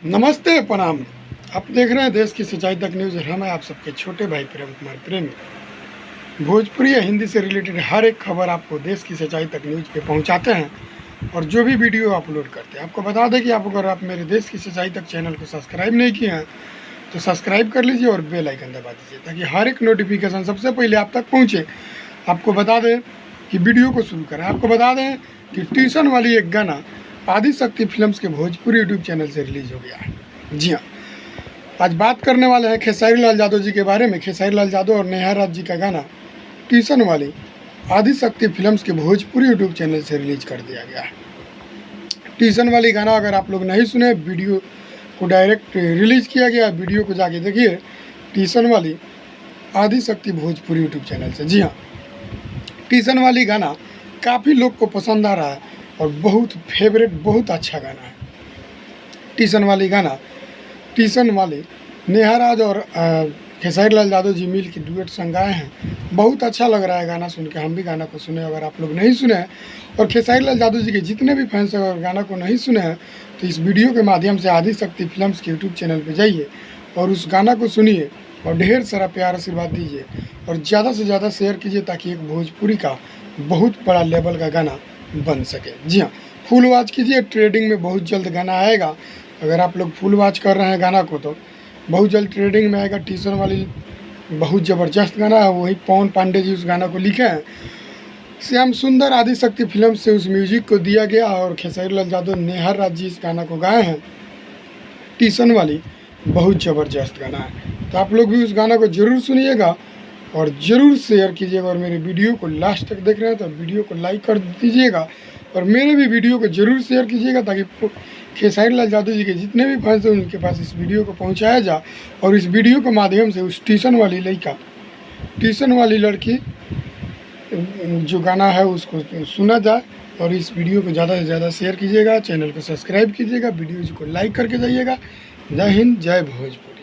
नमस्ते, प्रणाम। आप देख रहे हैं देश की सच्चाई तक न्यूज़ और हम हैं आप सबके छोटे भाई प्रेम कुमार प्रेमी। भोजपुरी या हिंदी से रिलेटेड हर एक खबर आपको देश की सच्चाई तक न्यूज़ पे पहुंचाते हैं और जो भी वीडियो अपलोड करते हैं आपको बता दें कि अगर आप मेरे देश की सच्चाई तक चैनल को सब्सक्राइब नहीं किए हैं तो सब्सक्राइब कर लीजिए और बेल आइकन दबा दीजिए ताकि हर एक नोटिफिकेशन सबसे पहले आप तक पहुँचे। आपको बता दें कि वीडियो को शुरू करें। आपको बता दें कि ट्यूशन वाली एक गाना आदिशक्ति फिल्म्स के भोजपुरी यूट्यूब चैनल से रिलीज हो गया है। जी हाँ, आज बात करने वाले हैं खेसारी लाल यादव जी के बारे में। खेसारी लाल यादव और नेहा राज जी का गाना ट्यूशन वाली आदिशक्ति फिल्म्स के भोजपुरी यूट्यूब चैनल से रिलीज कर दिया गया है। ट्यूशन वाली गाना अगर आप लोग नहीं सुने, वीडियो को डायरेक्ट रिलीज किया गया, वीडियो को जाके देखिए ट्यूशन वाली आदिशक्ति भोजपुरी यूट्यूब चैनल से। जी हाँ, ट्यूशन वाली गाना काफ़ी लोग को पसंद आ रहा है और बहुत फेवरेट, बहुत अच्छा गाना है ट्यूशन वाली गाना। ट्यूशन वाली नेहा राज और खेसारी लाल यादव जी मिल के डुएट सॉन्ग गाए हैं। बहुत अच्छा लग रहा है गाना सुन के। हम भी गाना को सुने, अगर आप लोग नहीं सुने हैं और खेसारी लाल यादव जी के जितने भी फैंस अगर गाना को नहीं सुने हैं तो इस वीडियो के माध्यम से आदिशक्ति फिल्म्स के यूट्यूब चैनल पर जाइए और उस गाना को सुनिए और ढेर सारा प्यार आशीर्वाद दीजिए और ज़्यादा से ज़्यादा शेयर कीजिए ताकि एक भोजपुरी का बहुत बड़ा लेवल का गाना बन सके। जी हाँ, फुल वॉच कीजिए, ट्रेडिंग में बहुत जल्द गाना आएगा। अगर आप लोग फुल वॉच कर रहे हैं गाना को तो बहुत जल्द ट्रेडिंग में आएगा। ट्यूशन वाली बहुत ज़बरदस्त गाना है, वही पवन पांडे जी उस गाना को लिखे हैं। श्याम सुंदर आदिशक्ति फिल्म से उस म्यूजिक को दिया गया और खेसारी लाल यादव नेहा राज जी इस गाना को गाए हैं। ट्यूशन वाली बहुत ज़बरदस्त गाना है, तो आप लोग भी उस गाना को ज़रूर सुनिएगा और ज़रूर शेयर कीजिएगा। और मेरे वीडियो को लास्ट तक देख रहे हैं तो वीडियो को लाइक कर दीजिएगा और मेरे भी वीडियो को ज़रूर शेयर कीजिएगा ताकि खेसारी लाल यादव जी के जितने भी फैंस हैं उनके पास इस वीडियो को पहुंचाया जाए और इस वीडियो के माध्यम से उस ट्यूशन वाली लड़का, ट्यूशन वाली लड़की जो गाना है उसको सुना जाए। और इस वीडियो को ज़्यादा से ज़्यादा शेयर कीजिएगा, चैनल को सब्सक्राइब कीजिएगा, वीडियो को लाइक करके जाइएगा। जय हिंद, जय भोजपुरी।